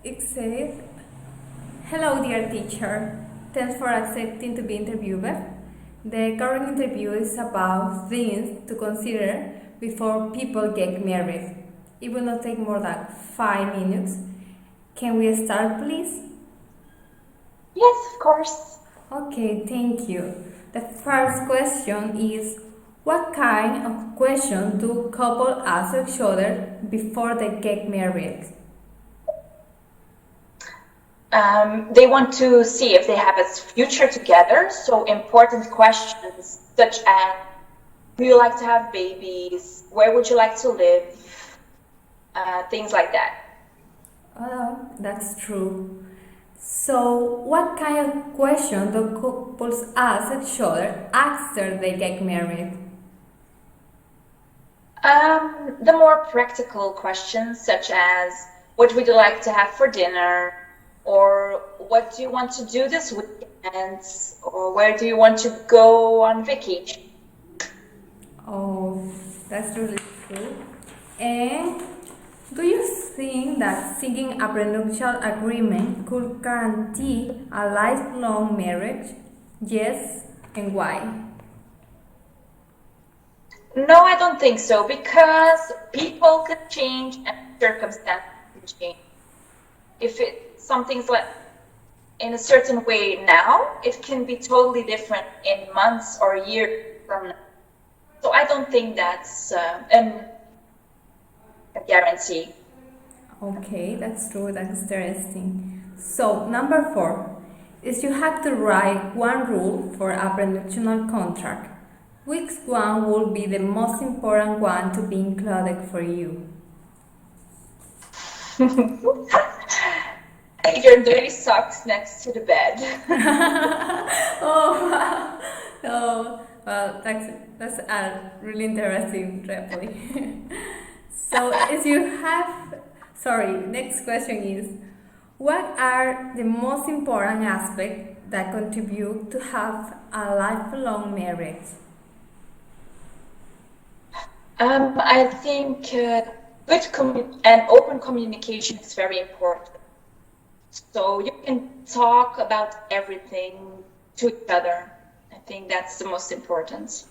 It says, "Hello, dear teacher. Thanks for accepting to be interviewed. The current interview is about things to consider before people get married. It will not take more than 5 minutes. Can we start, please?" Yes, of course. Okay, thank you. The first question is, what kind of question do couples ask each other before they get married? They want to see if they have a future together. So important questions such as, do you like to have babies? Where would you like to live? Things like that. That's true. So, what kind of question do couples ask each other after they get married? The more practical questions such as, what would you like to have for dinner? Or what do you want to do this weekend? Or where do you want to go on vacation? Oh, that's really true. And do you think that seeking a prenuptial agreement could guarantee a lifelong marriage? Yes, and why? No, I don't think so, because people can change and circumstances can change. If something's like in a certain way now, it can be totally different in months or years from now. So I don't think that's a guarantee. Okay, that's true, that's interesting. So, number four is you have to write one rule for a prenuptial contract. Which one will be the most important one to be included for you? Your dirty socks next to the bed. Oh, wow. Oh, well, that's a really interesting reply. So, if you have, sorry, next question is, what are the most important aspects that contribute to have a lifelong marriage? I think and open communication is very important. So you can talk about everything to each other. I think that's the most important.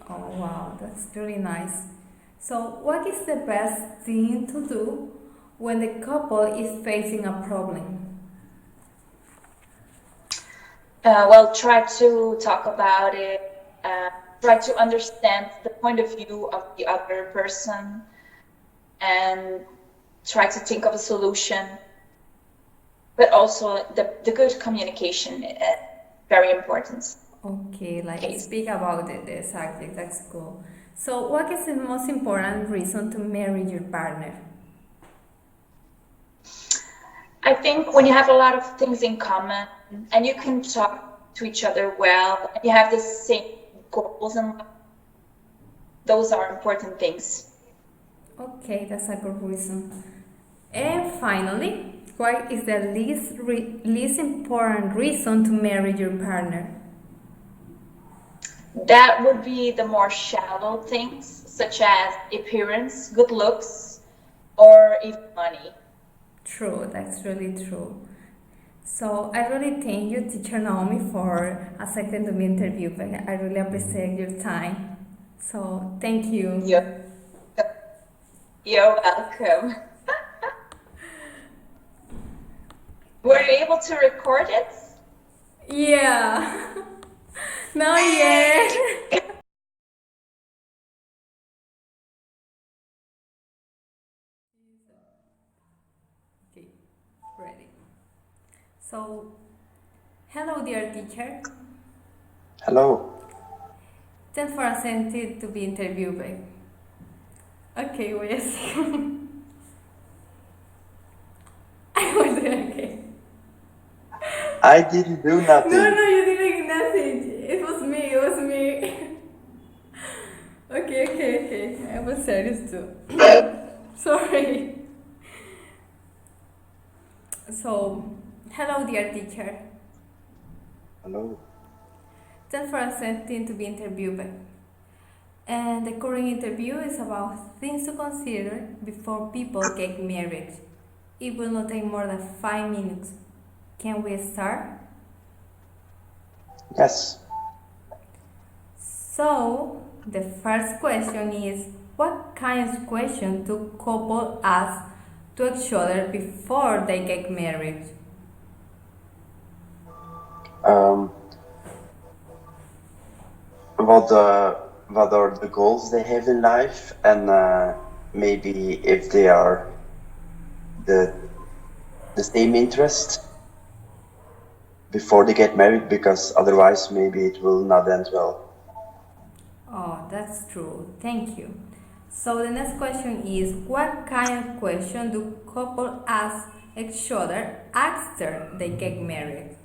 Oh, wow, that's really nice. So, what is the best thing to do when the couple is facing a problem? Well, try to talk about it, uh, try to understand the point of view of the other person, and try to think of a solution. But also the good communication, very important. Okay, like Case. speak about it, exactly, that's cool. So, what is the most important reason to marry your partner? I think when you have a lot of things in common and you can talk to each other well, and you have the same goals, and those are important things. Okay, that's a good reason. And finally, what is the least important reason to marry your partner? That would be the more shallow things, such as appearance, good looks, or even money. True, that's really true. So I really thank you, Teacher Naomi, for accepting to be interviewed. I really appreciate your time. So thank you. You're, you're welcome. Were you able to record it? Yeah. Not yet. Okay, ready. So, hello, dear teacher. Hello. Thanks for accepting to be interviewed. Okay, wait a second. I was okay. I didn't do No, nothing. no, you didn't nothing. It was me. It was me. Okay, okay, okay. I was serious too. Sorry. So, hello, dear teacher. Hello. Thanks for accepting to be interviewed. And the current interview is about things to consider before people get married. It will not take more than 5 minutes. Can we start? Yes. So, the first question is, what kind of question do couples ask to each other before they get married? Um, what are the goals they have in life, and maybe if they are the the same interest before they get married, because otherwise maybe it will not end well. Oh, that's true. Thank you. So the next question is, what kind of question do couples ask each other after they get married?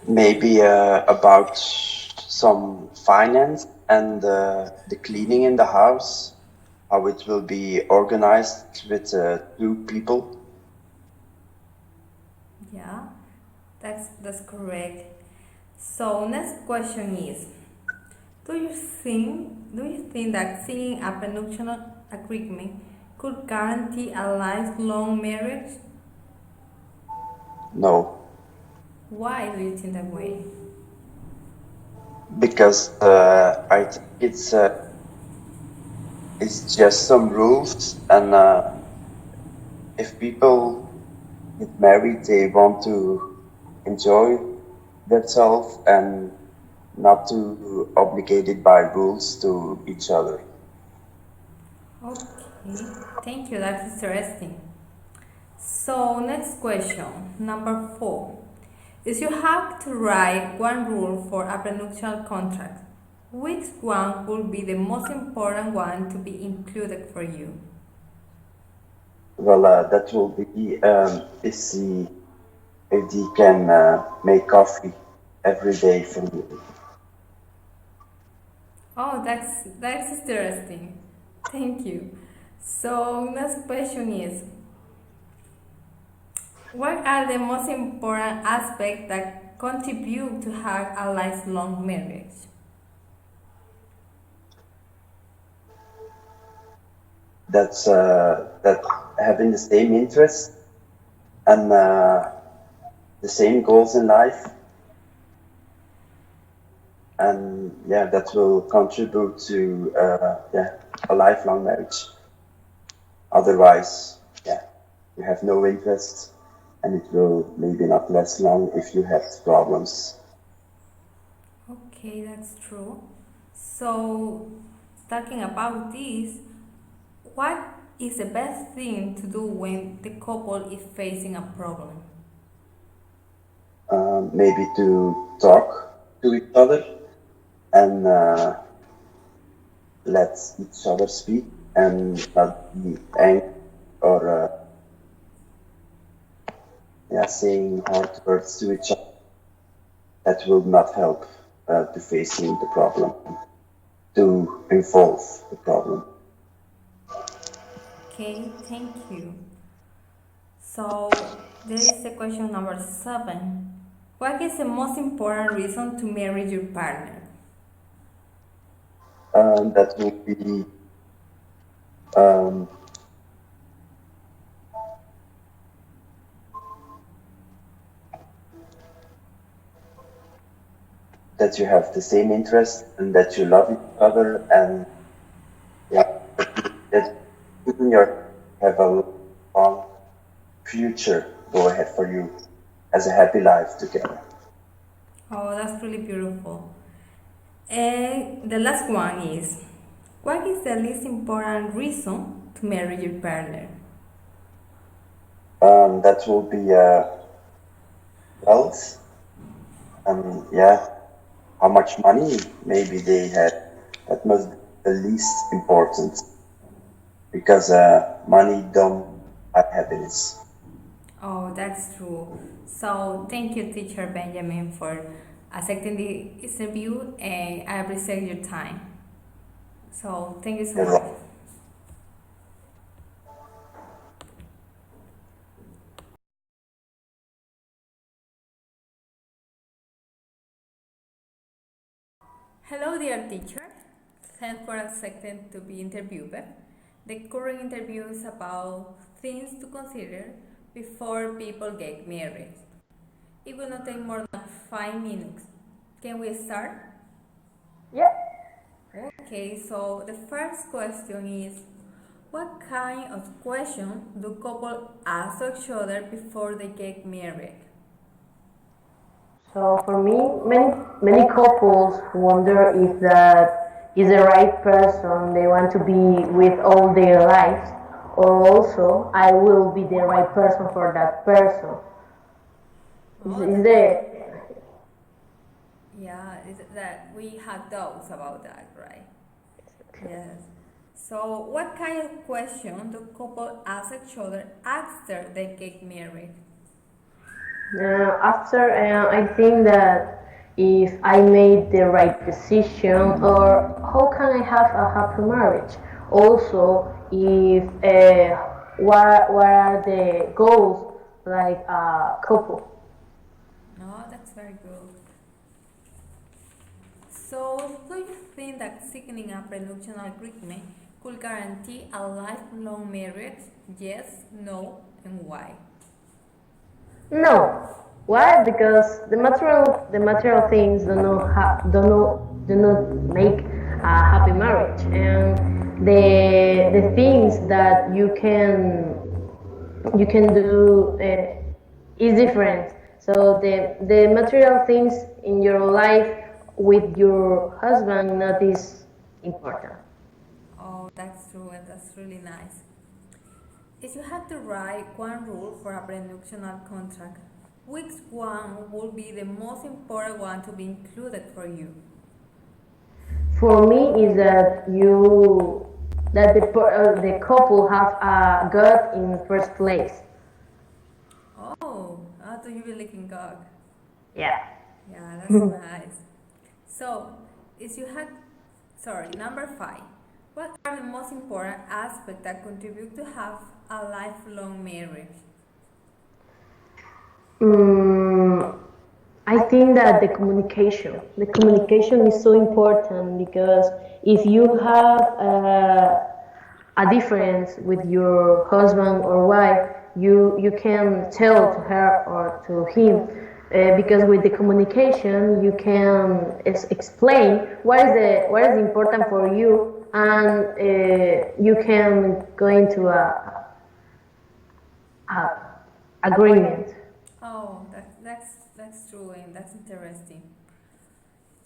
Maybe about some finance and the cleaning in the house, how it will be organized with two people. Yeah, that's correct. So next question is, do you think that signing a prenuptial agreement could guarantee a lifelong marriage? No, Why do you think that way? because I think it's just some rules, and if people get married, they want to enjoy themselves and not to obligated by rules to each other. Okay, thank you. That's interesting. So next question, number 4. If you have to write one rule for a prenuptial contract, which one would be the most important one to be included for you? Well, that will be if he can make coffee every day for me. Oh, that's interesting. Thank you. So next question is, what are the most important aspects that contribute to have a lifelong marriage? That having the same interests and the same goals in life, and yeah, that will contribute to a lifelong marriage. Otherwise, yeah, you have no interest, and it will maybe not last long if you have problems. Okay, that's true. So, talking about this, what is the best thing to do when the couple is facing a problem? Maybe to talk to each other and let each other speak and not be angry or saying hard words to each other. That will not help to facing the problem, to involve the problem. Okay, thank you. So, there is the question number 7. What is the most important reason to marry your partner? That will be um, that you have the same interest and that you love each other, and yeah, that you and your have a long future go ahead for you as a happy life together. Oh, that's really beautiful. And the last one is, what is the least important reason to marry your partner? That will be wealth, and yeah, how much money maybe they had. That must be the least important, because money don't buy happiness. Oh, that's true. So, thank you, Teacher Benjamin, for accepting the interview, and I appreciate your time. So, thank you so You're much. welcome. Hello, dear teacher. Thanks for accepting to be interviewed. The current interview is about things to consider before people get married. It will not take more than 5 minutes. Can we start? Yeah. Okay, so the first question is, what kind of question do couple ask each other before they get married? So for me, many couples wonder if that is the right person they want to be with all their lives, or also I will be the right person for that person. Oh, Is the yeah, is that we had doubts about that, right? Yes. So, what kind of question do couple ask each other after they get married? After I think that if I made the right decision, or how can I have a happy marriage? Also, if what are the goals like a couple? No, that's very good. So, do you think that signing a prenuptial agreement could guarantee a lifelong marriage? Yes, no, and why? No. Why? Because the material things do not make a happy marriage, and the things that you can do is different. So the material things in your life with your husband not is important. Oh, that's true, and that's really nice. If you had to write one rule for a prenuptial contract, which one would be the most important one to be included for you? For me is that the couple have a God in first place. Oh, do you believe in God? Yeah. Yeah, that's nice. So, if you had, sorry, number 5, what are the most important aspects that contribute to have a lifelong marriage? Mm, I think that the communication is so important because if you have a difference with your husband or wife, you can tell to her or to him. Because with the communication you can explain what is important for you, and you can go into a agreement. Oh, that's true and that's interesting.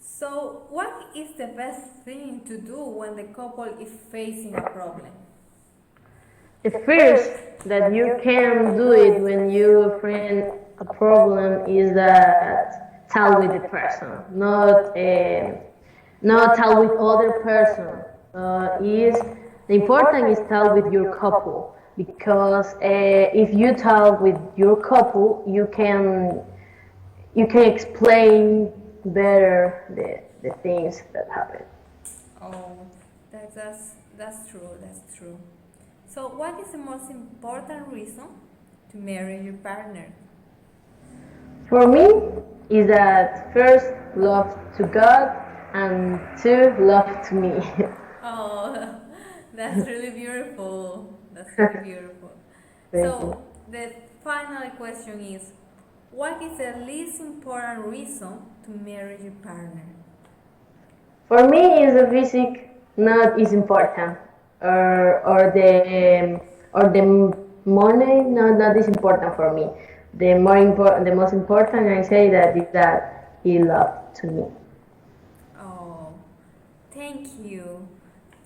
So, what is the best thing to do when the couple is facing a problem? The first that you can do it when you find a problem is that tell with the person, not tell with other person. Is the important is tell with your couple, because if you tell with your couple, you can explain better the things that happen. Oh, that's true. That's true. So, what is the most important reason to marry your partner? For me, is that first love to God and two love to me. Oh, that's really beautiful. That's really beautiful. Thank you. So, the final question is, what is the least important reason to marry your partner? For me, is the physic not is important, or the money not is important for me. The most important I say that is that he loved to me. Oh, thank you.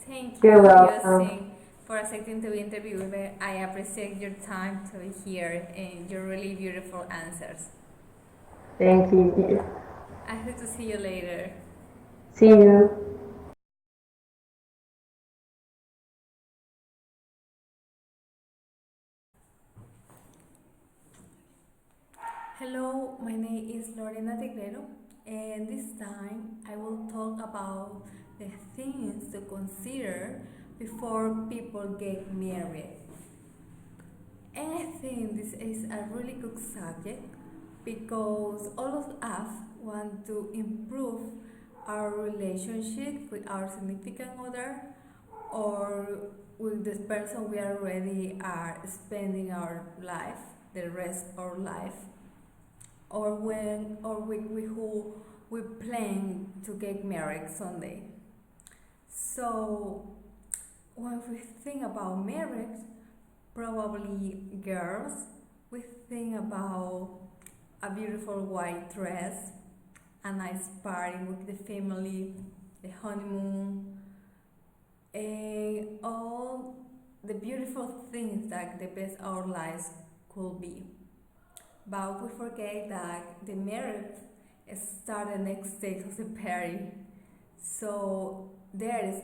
Thank you You're for welcome. using for accepting to be interviewed. I appreciate your time to be here and your really beautiful answers. Thank you. I hope to see you later. See you. Hello, my name is Lorena Tigrero, and this time I will talk about the things to consider before people get married. And I think this is a really good subject because all of us want to improve our relationship with our significant other, or with this person we already are spending our life, the rest of our life, or we who we plan to get married someday. So when we think about marriage, probably girls, we think about a beautiful white dress, a nice party with the family, the honeymoon, and all the beautiful things that the best of our lives could be. But we forget that the marriage starts the next day of the party. So there is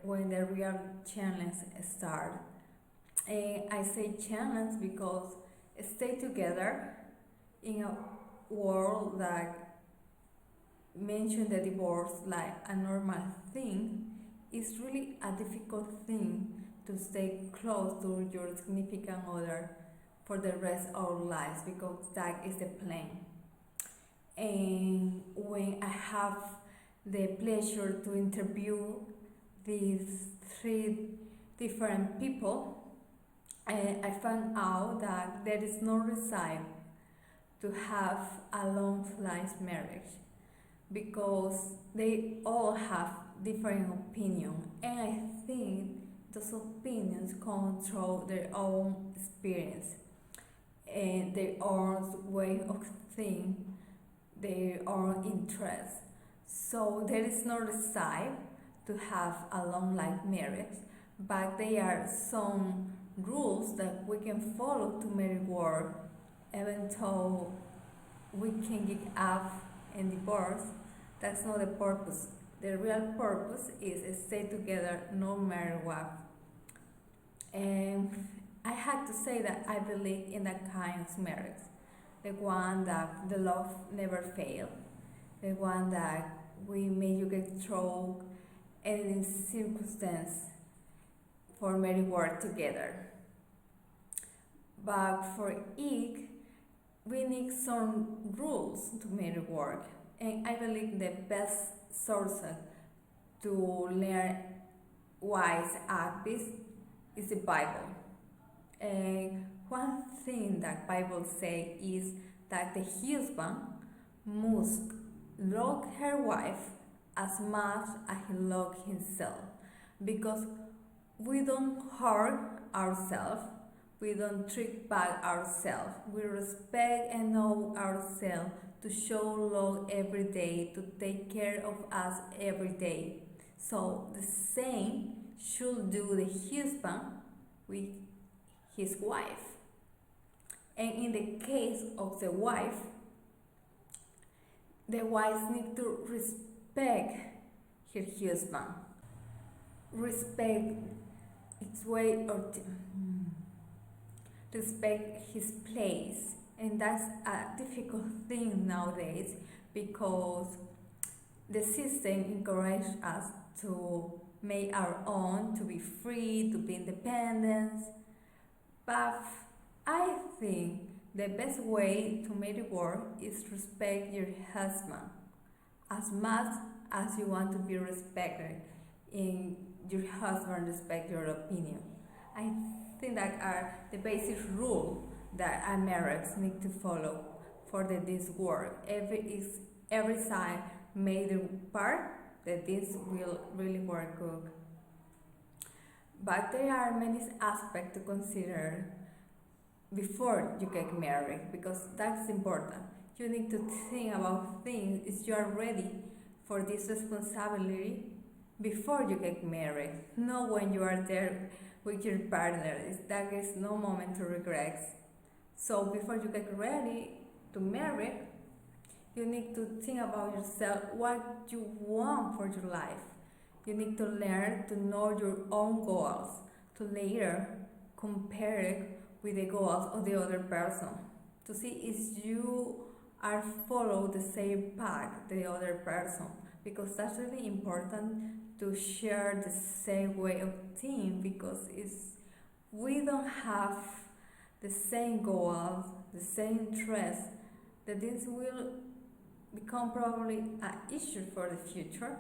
when the real challenge starts. And I say challenge because stay together in a world that mention the divorce like a normal thing is really a difficult thing to stay close to your significant other for the rest of our lives, because that is the plan. And when I have the pleasure to interview these three different people, I found out that there is no reason to have a long life marriage, because they all have different opinions, and I think those opinions come through their own experience and their own way of thinking, their own interests. So there is no reason to have a long life marriage, but there are some rules that we can follow to make it work, even though we can get up and divorce. That's not the purpose. The real purpose is stay together no matter what. And I had to say that I believe in that kind of marriage, the one that the love never fails, the one that we make you get through any circumstance for married work together. But for it, we need some rules to make it work. And I believe the best source to learn wise habits is the Bible. And one thing that Bible say is that the husband must love her wife as much as he loves himself, because we don't hurt ourselves, we don't treat back ourselves, we respect and know ourselves to show love every day, to take care of us every day. So the same should do the husband with his wife. And in the case of the wife needs to respect her husband, respect its way or respect his place. And that's a difficult thing nowadays, because the system encourages us to make our own, to be free, to be independent. But I think the best way to make it work is respect your husband as much as you want to be respected and your husband respect your opinion. I think that are the basic rule that a marriage need to follow for this work. Every side made the part that this will really work good. But there are many aspects to consider before you get married, because that's important. You need to think about things if you are ready for this responsibility before you get married, not when you are there with your partner. That is no moment to regret. So before you get ready to marry, you need to think about yourself, what you want for your life. You need to learn to know your own goals, to later compare it with the goals of the other person, to see if you are follow the same path the other person, because that's really important to share the same way of thinking, because we don't have the same goals, the same interests, that this will become probably an issue for the future.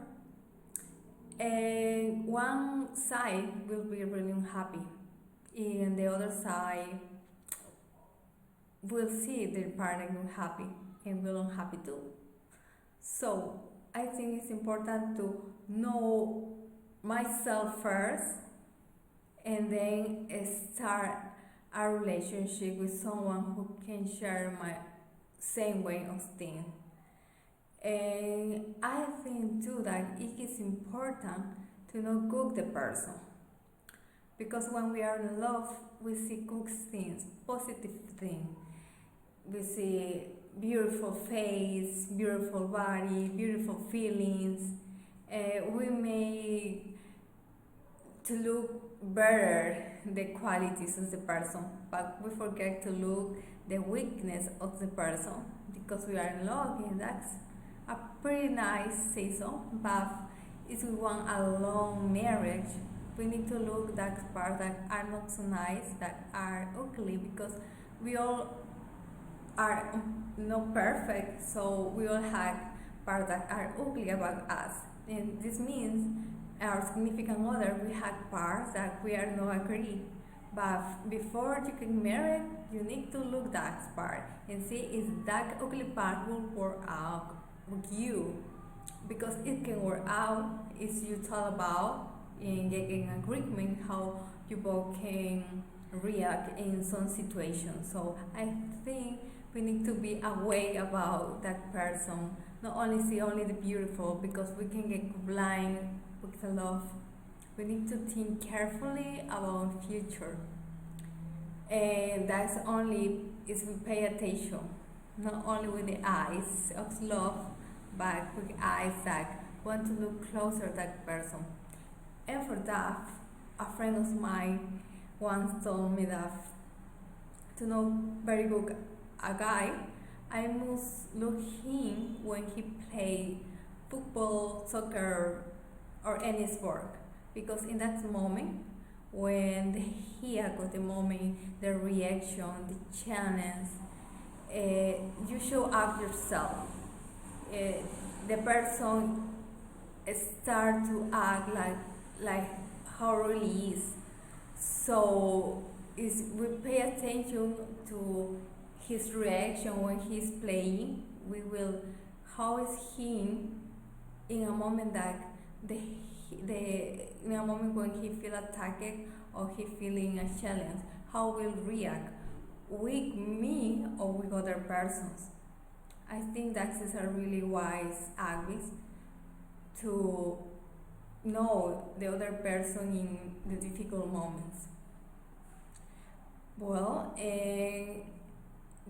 And one side will be really unhappy, and the other side will see their partner unhappy and will unhappy too. So I think it's important to know myself first and then start a relationship with someone who can share my same way of thinking. And I think too that it is important to not cook the person, because when we are in love we see good things, positive things. We see beautiful face, beautiful body, beautiful feelings. We may to look better the qualities of the person, but we forget to look the weakness of the person because we are in love, and that's a pretty nice season. But if we want a long marriage, we need to look that part that are not so nice, that are ugly, because we all are not perfect, so we all have parts that are ugly about us, and this means our significant other will have parts that we are not agree. But before you get married, you need to look that part and see if that ugly part will work out with you, because it can work out if you talk about and get an agreement how you both can react in some situations. So I think we need to be aware about that person, not only see only the beautiful, because we can get blind with the love. We need to think carefully about the future, and that's only if we pay attention, not only with the eyes of love, but with eyes that want to look closer to that person. And for that, a friend of mine once told me that to know very good a guy, I must look him when he play football, soccer, or any sport, because in that moment, when he got the moment, the reaction, the challenge, you show up yourself. The person start to act like how really is. So is we pay attention to his reaction when he's playing. We will how is he in a moment that in a moment when he feel attacked or he feeling a challenge, how will react with me or with other persons. I think that is a really wise habit to know the other person in the difficult moments. Well,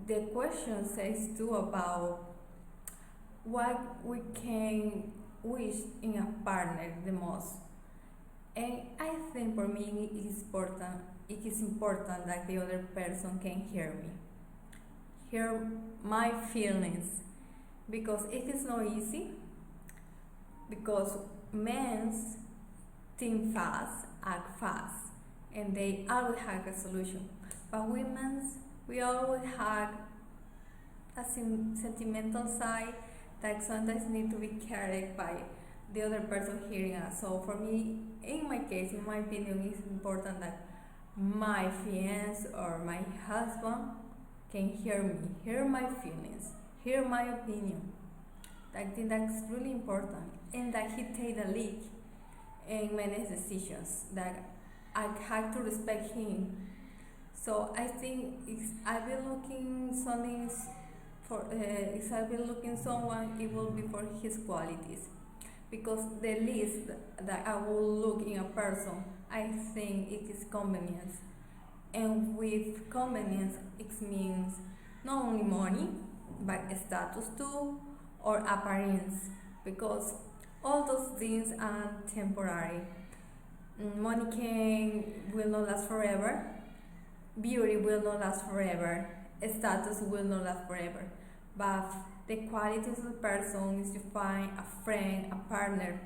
the question says too about what we can wish in a partner the most. And I think for me it is important that the other person can hear my feelings, because it is not easy, because men think fast, act fast, and they always have a solution. But women, we always have a sentimental side that sometimes need to be carried by the other person hearing us. So for me, in my case, in my opinion, it's important that my fiance or my husband can hear me, hear my feelings, hear my opinion. I think that's really important, and that he take the lead in many decisions, that I have to respect him. So I think if I've been looking something for if I've been looking someone, it will be for his qualities, because the least that I will look in a person, I think it is convenience, and with convenience it means not only money but status too, or appearance, because all those things are temporary. Money will not last forever, beauty will not last forever, status will not last forever, but the qualities of the person is to find a friend, a partner,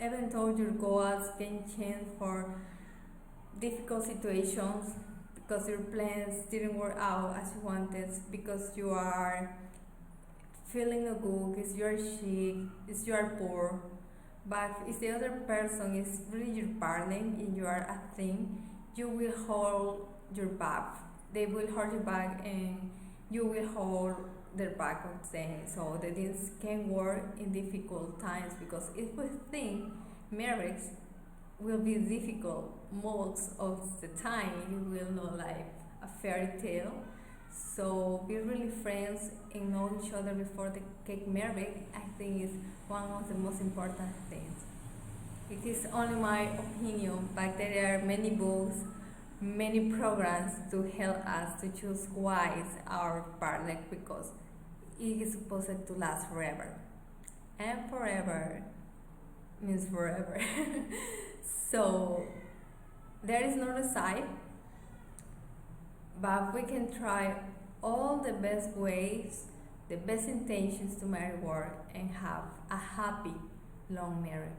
even though your goals can change for difficult situations, because your plans didn't work out as you wanted, because you are feeling no good, because you are sick, because you are poor. But if the other person is really your partner and you are a thing, you will hold your back. They will hold you back and you will hold their back of them. So the things can work in difficult times, because if we think marriage will be difficult most of the time, you will know like a fairy tale. So be really friends and know each other before they get married. I think is one of the most important things. It is only my opinion, but there are many books, many programs to help us to choose wise our partner, because it is supposed to last forever. And forever means forever. So there is no side, but we can try all the best ways, the best intentions to marry work and have a happy long marriage.